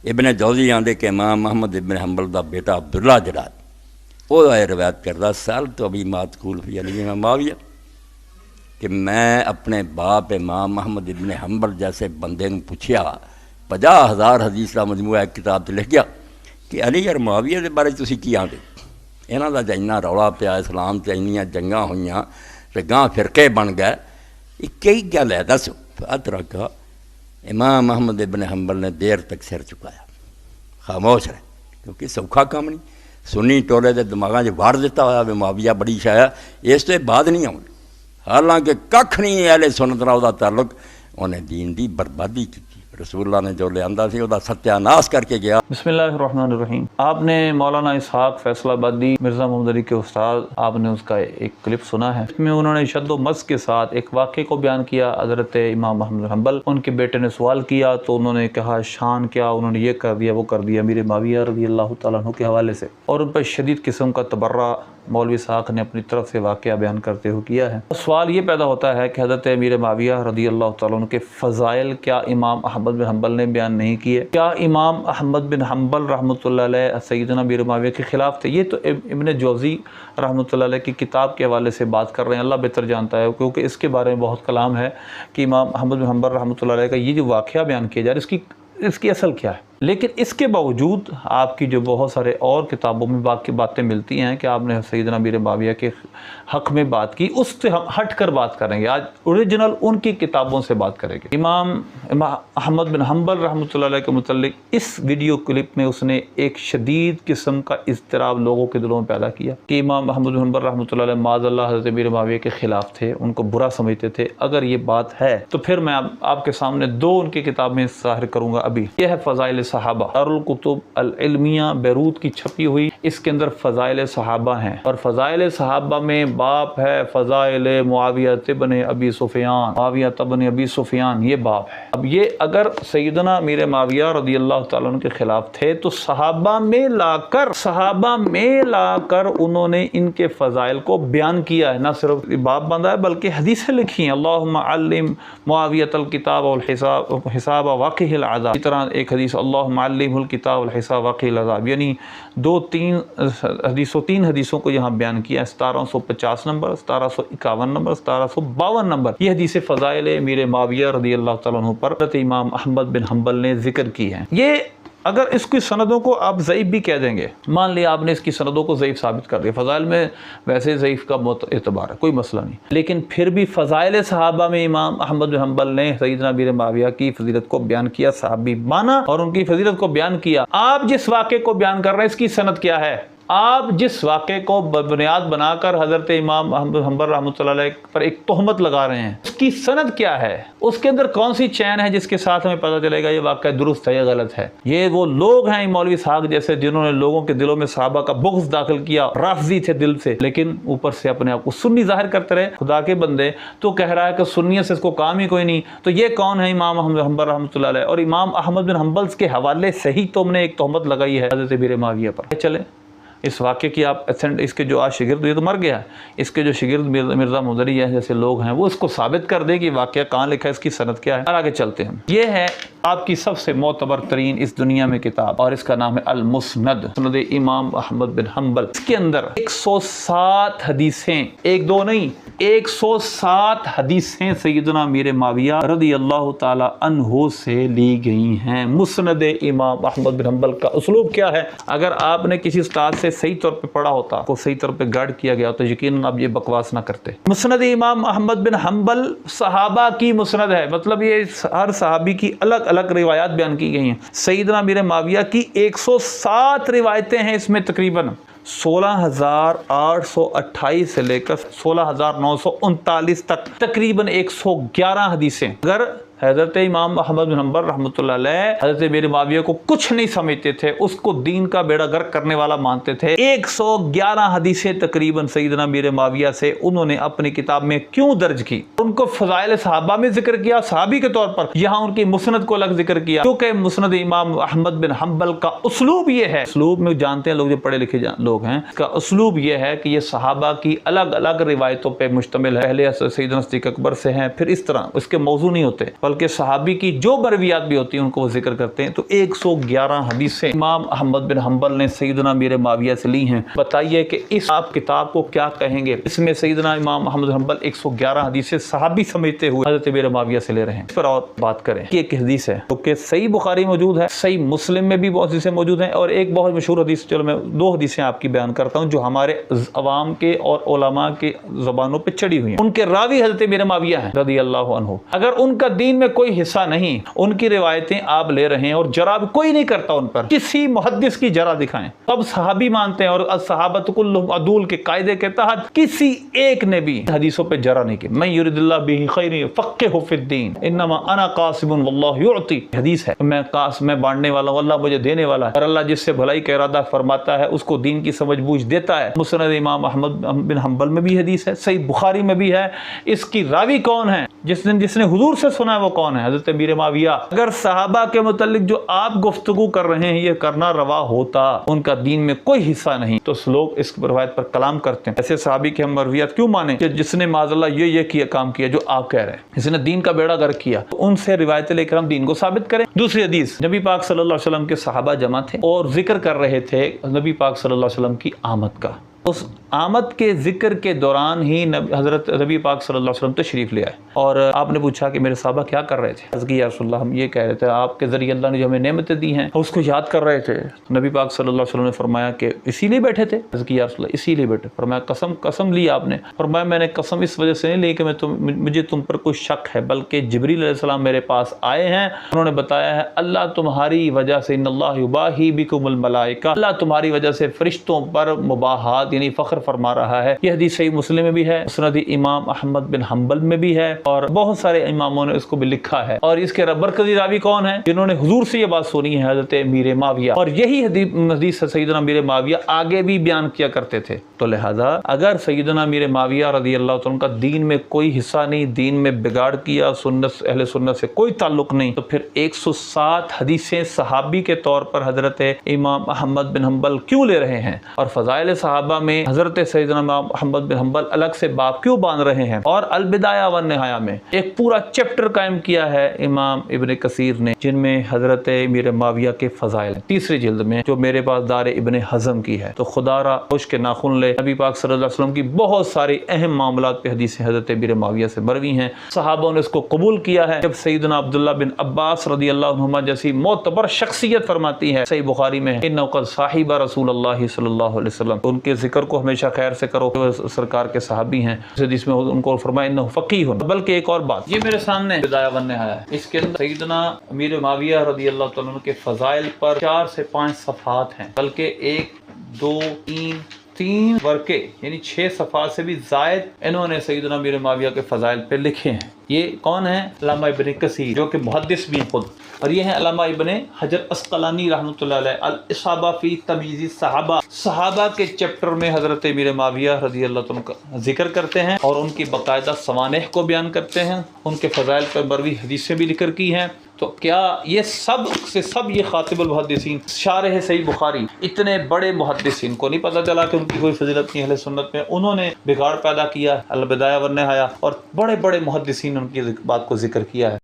ابن جوزی آدھے کہ امام محمد ابن حنبل دا بیٹا عبداللہ جڑا وہ روایت کرتا سال تو ابھی معقول فی علی امام معاویہ کہ میں اپنے باپ امام محمد ابن حنبل جیسے بندے نے پوچھیا 50,000 حدیث کا مجموعہ ایک کتاب سے لکھ گیا کہ علی اور معاویہ کے بارے تسی کی آندے یہاں کا جنا رولا پیا اسلام سے اینیاں جنگاں ہوئیاں تو گاں فرقے بن گئے یہ کئی گل ہے دس ادرکا امام محمد ابن حنبل نے دیر تک سر چکایا خاموش رہے کیونکہ سوکھا کام نہیں سنی ٹولے دے دماغاں وار دیتا ہوا بھی معاویہ بڑی شایا اس تو بعد نہیں آؤں حالانکہ ککھ نہیں اہل سنت نال دا تعلق انہیں دین دی بربادی کی رسول اللہ نے جو لے آندا سی وہ ستیہ ناس کر کے گیا۔ بسم اللہ الرحمن الرحیم۔ آپ نے مولانا اسحاق فیصل آبادی مرزا محمد علی کے استاد آپ نے اس کا ایک کلپ سنا ہے، اس میں انہوں نے شد و مس کے ساتھ ایک واقعے کو بیان کیا۔ حضرت امام محمد حنبل ان کے بیٹے نے سوال کیا تو انہوں نے کہا شان کیا، انہوں نے یہ کر دیا وہ کر دیا امیر معاویہ رضی اللہ تعالیٰ عنہ کے حوالے سے، اور ان پر شدید قسم کا تبرہ مولوی اسحاق نے اپنی طرف سے واقعہ بیان کرتے ہوئے کیا ہے۔ سوال یہ پیدا ہوتا ہے کہ حضرت امیر معاویہ رضی اللہ تعالیٰ عنہ کے فضائل کیا امام احمد بن حنبل نے بیان نہیں کیے؟ کیا امام احمد بن حنبل رحمۃ اللہ علیہ سیدنا امیر معاویہ کے خلاف تھے؟ یہ تو ابن جوزی رحمۃ اللہ علیہ کی کتاب کے حوالے سے بات کر رہے ہیں، اللہ بہتر جانتا ہے کیونکہ اس کے بارے میں بہت کلام ہے کہ امام احمد بن حنبل رحمۃ اللہ علیہ کا یہ جو واقعہ بیان کیا جا رہا ہے اس کی اصل کیا ہے۔ لیکن اس کے باوجود آپ کی جو بہت سارے اور کتابوں میں باقی باتیں ملتی ہیں کہ آپ نے سیدنا امیر معاویہ کے حق میں بات کی، اس سے ہم ہٹ کر بات کریں گے۔ آج اوریجنل ان کی کتابوں سے بات کریں گے۔ امام احمد بن حنبل رحمۃ اللہ علیہ کے متعلق اس ویڈیو کلپ میں اس نے ایک شدید قسم کا اضطراب لوگوں کے دلوں میں پیدا کیا کہ امام احمد بن حنبل رحمۃ اللہ علیہ معاذ اللہ حضرت امیر معاویہ کے خلاف تھے، ان کو برا سمجھتے تھے۔ اگر یہ بات ہے تو پھر میں آپ کے سامنے دو ان کی کتابیں ظاہر کروں گا ابھی۔ یہ ہے فضائل صحابہ، دارالکتب العلمیہ بیروت کی چھپی ہوئی، اس کے اندر فضائل صحابہ ہیں، اور فضائل صحابہ میں باب ہے فضائل معاویہ ابن ابی سفیان، معاویہ ابن ابی سفیان، یہ باب ہے۔ اب یہ اگر سیدنا امیر معاویہ رضی اللہ تعالیٰ عنہ کے خلاف تھے تو صحابہ میں لا کر انہوں نے ان کے فضائل کو بیان کیا ہے، نہ صرف باب بندہ ہے بلکہ حدیثیں لکھی ہیں۔ اللہم علم معاویہ الکتاب والحساب واقع العذاب، اس طرح ایک حدیث اللہم علم الکتاب والحساب واقع العذاب، یعنی تین حدیثوں کو یہاں بیان کیا ہے، 1750 نمبر، 1751 نمبر، 1752 نمبر، یہ حدیث فضائل امیر معاویہ رضی اللہ تعالیٰ عنہ پر حضرت امام احمد بن حنبل نے ذکر کی ہیں۔ یہ اگر اس کی سندوں کو آپ ضعیف بھی کہہ دیں گے، مان لیا آپ نے اس کی سندوں کو ضعیف ثابت کر دیا، فضائل میں ویسے ضعیف کا اعتبار ہے، کوئی مسئلہ نہیں، لیکن پھر بھی فضائل صحابہ میں امام احمد بن حنبل نے سیدنا امیر معاویہ کی فضیلت کو بیان کیا، صحابی مانا اور ان کی فضیلت کو بیان کیا۔ آپ جس واقعے کو بیان کر رہے ہیں اس کی سند کیا ہے؟ آپ جس واقعے کو بنیاد بنا کر حضرت امام احمد بن حنبل رحمۃ اللہ علیہ پر ایک تہمت لگا رہے ہیں، اس کی سند کیا ہے؟ اس کے اندر کون سی چین ہے جس کے ساتھ ہمیں پتہ چلے گا یہ واقعہ درست ہے یا غلط ہے؟ یہ وہ لوگ ہیں مولوی اسحاق جیسے جنہوں نے لوگوں کے دلوں میں صحابہ کا بغض داخل کیا، رافضی تھے دل سے، لیکن اوپر سے اپنے آپ کو سنی ظاہر کرتے رہے۔ خدا کے بندے تو کہہ رہا ہے کہ سنیت سے اس کو کام ہی کوئی نہیں، تو یہ کون ہے امام احمد بن حنبل رحمۃ اللہ علیہ؟ اور امام احمد بن حنبل کے حوالے سے ہی تم نے ایک تہمت لگائی ہے حضرت امیر معاویہ پر۔ چلیں اس واقعے کی آپ اس کے جو آج شگرد، یہ تو مر گیا ہے، اس کے جو شگرد مرزا محمد علی جیسے لوگ ہیں وہ اس کو ثابت کر دیں کہ واقعہ کہاں لکھا ہے، اس کی سند کیا ہے۔ اور آگے چلتے ہیں۔ یہ ہے آپ کی سب سے معتبر ترین اس دنیا میں کتاب، اور اس کا نام ہے المسند، مسند امام احمد بن حنبل۔ اس کے اندر 107 حدیثیں، ایک دو نہیں، 107 حدیثیں سیدنا امیر معاویہ رضی اللہ تعالی عنہ سے لی گئی ہیں۔ مسند امام احمد بن حنبل کا اسلوب کیا ہے؟ اگر آپ نے کسی استاد سے صحیح طور پہ پڑھا ہوتا، کو صحیح طور پہ گائیڈ کیا گیا تو یقیناً آپ یہ بکواس نہ کرتے۔ مسند امام احمد بن حنبل صحابہ کی مسند ہے، مطلب یہ ہر صحابی کی الگ الگ روایات بیان کی گئی ہیں۔ سیدنا امیر معاویہ کی 107 روایتیں ہیں، اس میں تقریباً 16,828 سے لے کر 16,939 تک تقریباً 111 حدیثیں۔ اگر حضرت امام احمد بن حنبل رحمۃ اللہ علیہ حضرت امیر معاویہ کو کچھ نہیں سمجھتے تھے، اس کو دین کا بیڑا غرق کرنے والا مانتے تھے، 111 حدیثیں تقریباً سیدنا امیر معاویہ سے انہوں نے اپنی کتاب میں کیوں درج کی؟ ان کو فضائل صحابہ میں ذکر کیا صحابی کے طور پر، یہاں ان کی مسند کو الگ ذکر کیا، کیونکہ مسند امام احمد بن حنبل کا اسلوب یہ ہے، اسلوب میں جانتے ہیں لوگ جو پڑھے لکھے لوگ ہیں، اس کا اسلوب یہ ہے کہ یہ صحابہ کی الگ الگ روایتوں پہ مشتمل ہے، پہلے سیدنا صدیق اکبر سے ہیں، پھر اس طرح اس کے موضوع نہیں ہوتے، بلکہ صحابی کی جو مرویات بھی ہوتی ہیں ان کو وہ ذکر کرتے ہیں. تو 111 حدیثیں امام احمد بن حنبل نے سیدنا امیر معاویہ سے لی ہیں. بتائیے کہ اس آپ کتاب کو کیا کہیں گے؟ اس میں سیدنا امام احمد بن حنبل 111 حدیثیں صحابی سمیتے ہوئے حضرت امیر معاویہ سے لے رہے ہیں. اس پر اور بات کریں کہ ایک حدیث ہے جو کہ صحیح بخاری موجود ہے, صحیح مسلم میں بھی بہت حدیثیں موجود ہیں, اور ایک بہت مشہور حدیث, چلو میں 2 حدیثیں آپ کی بیان کرتا ہوں جو ہمارے عوام کے اور علماء کے زبانوں پہ چڑھی ہوئی ہیں. ان کے راوی حضرت امیر معاویہ ہیں رضی اللہ عنہ. اگر ان کا دین میں کوئی حصہ نہیں, ان کی روایتیں آپ لے رہے ہیں اور جرا بھی کوئی نہیں کرتا ان پر, کسی محدث کی جرا دکھائیں, تب صحابی مانتے ہیں. اور الصحابۃ کلہم عدول کے قاعدے کے تحت کسی ایک نے بھی حدیثوں پہ جرا نہیں کی. من یرید اللہ بہ خیر یفقہہ فی الدین انما انا قاسم واللہ یعطی. حدیث ہے میں بانٹنے والا ہوں, اللہ مجھے دینے والا ہے, اور اللہ جس سے بھلائی کا ارادہ فرماتا ہے اس کو دین کی سمجھ بوجھ دیتا ہے. مسند امام احمد بن حنبل میں بھی حدیث ہے, صحیح بخاری میں بھی ہے. اس کی راوی کون ہے؟ جس نے حضور سے سنا ہے وہ کون ہے؟ حضرت امیر معاویہ. اگر صحابہ کے متعلق جو آپ گفتگو کر رہے ہیں یہ کرنا روا ہوتا, ان کا دین میں کوئی حصہ نہیں, تو لوگ اس روایت پر کلام کرتے ہیں. ایسے صحابی کے ہم مرویات کیوں مانیں کہ جس نے معاذ اللہ یہ کیا کام کیا جو آپ کہہ رہے ہیں, اس نے دین کا بیڑا غرق کیا, تو ان سے روایتیں لے کر ہم دین کو ثابت کریں. دوسری حدیث, نبی پاک صلی اللہ علیہ وسلم کے صحابہ جمع تھے اور ذکر کر رہے تھے نبی پاک صلی اللہ علیہ وسلم کی آمد کا. اس آمد کے ذکر کے دوران ہی حضرت نبی پاک صلی اللہ علیہ وسلم تشریف لے آئے, اور آپ نے پوچھا کہ میرے صحابہ کیا کر رہے تھے؟ عرض کی یا رسول اللہ ہم یہ کہہ رہے تھے آپ کے ذریعے اللہ نے جو ہمیں نعمتیں دی ہیں اس کو یاد کر رہے تھے. نبی پاک صلی اللہ علیہ وسلم نے فرمایا کہ اسی لیے بیٹھے تھے؟ عرض کی یا رسول اللہ اسی لیے بیٹھے. فرمایا قسم لی آپ نے؟ فرمایا میں نے قسم اس وجہ سے نہیں لی کہ مجھے تم پر کوئی شک ہے, بلکہ جبریل علیہ السلام میرے پاس آئے ہیں, انہوں نے بتایا ہے اللہ تمہاری وجہ سے ان اللہ یباہی بکم الملائکہ, اللہ تمہاری وجہ سے فرشتوں پر مباحات یعنی فخر فرما رہا ہے. یہ حدیث صحیح مسلم میں بھی ہے, مسند امام احمد بن حنبل میں بھی ہے, اور بہت سارے اماموں نے اس کو بھی لکھا ہے. اور اس کے برکتی راوی کون ہیں جنہوں نے حضور سے یہ بات سنی ہے؟ حضرت امیر معاویہ. اور یہی حدیث سیدنا امیر معاویہ آگے بھی بیان کیا کرتے تھے. تو لہذا اگر سیدنا امیر معاویہ رضی اللہ عنہ کا دین میں کوئی حصہ نہیں, دین میں بگاڑ کیا, سنت اہل سنت سے کوئی تعلق نہیں, تو پھر 107 حدیثیں صحابی کے طور پر حضرت امام احمد بن حنبل کیوں لے رہے ہیں؟ اور فضائل صحابہ میں حضرت سیدنا امام احمد بن حنبل الگ سے باب کیوں باندھ رہے ہیں؟ اور البدایہ والنہایہ میں ایک پورا چیپٹر قائم کیا ہے امام ابن کثیر نے, جن میں حضرت امیر معاویہ کے فضائل ہیں. تیسری جلد میں جو میرے پاس دار ابن حزم کی ہے, تو خدا را خوش کے ناخن لے, نبی پاک صلی اللہ علیہ وسلم کی بہت ساری اہم معاملات پہ حدیثیں حضرت امیر معاویہ سے مروی ہیں. صحابوں نے اس کو قبول کیا ہے. جب سیدنا عبداللہ بن عباس رضی اللہ عنہما جیسی معتبر شخصیت فرماتی ہے, صحیح بخاری میں انہ قد صاحب رسول اللہ صلی اللہ علیہ وسلم, ان کے ذکر کو ہمیشہ خیر سے کرو, سرکار کے صحابی ہیں. اس حدیث میں ان کو فرمایا انہ فقیہ. بلکہ ایک اور بات, یہ میرے سامنے بدایہ والنہایہ ہے, اس کے اندر سیدنا امیر معاویہ رضی اللہ تعالیٰ عنہ کے فضائل پر 4 سے 5 صفحات ہیں, بلکہ 1 2 3 ورقے یعنی 6 صفحات سے بھی زائد انہوں نے سیدنا امیر معاویہ کے فضائل پہ لکھے ہیں. یہ کون ہیں؟ علامہ ابن کثیر, جو کہ محدث بھی خود, اور یہ ہیں علامہ ابن حجر اسقلانی رحمۃ اللہ علیہ, الاصابہ فی تمییز الصحابہ, صحابہ کے چیپٹر میں حضرت امیر معاویہ رضی اللہ عنہ کا ذکر کرتے ہیں اور ان کی باقاعدہ سوانح کو بیان کرتے ہیں, ان کے فضائل پر مروی حدیثیں بھی ذکر کی ہیں. تو کیا یہ سب سے سب یہ خاطب المحدثین شارح صحیح بخاری, اتنے بڑے محدثین کو نہیں پتہ چلا کہ ان کی کوئی فضیلت نہیں اہل سنت میں؟ انہوں نے بگاڑ پیدا کیا, البدایہ والنہایہ, اور بڑے بڑے محدثین ان کی بات کو ذکر کیا ہے.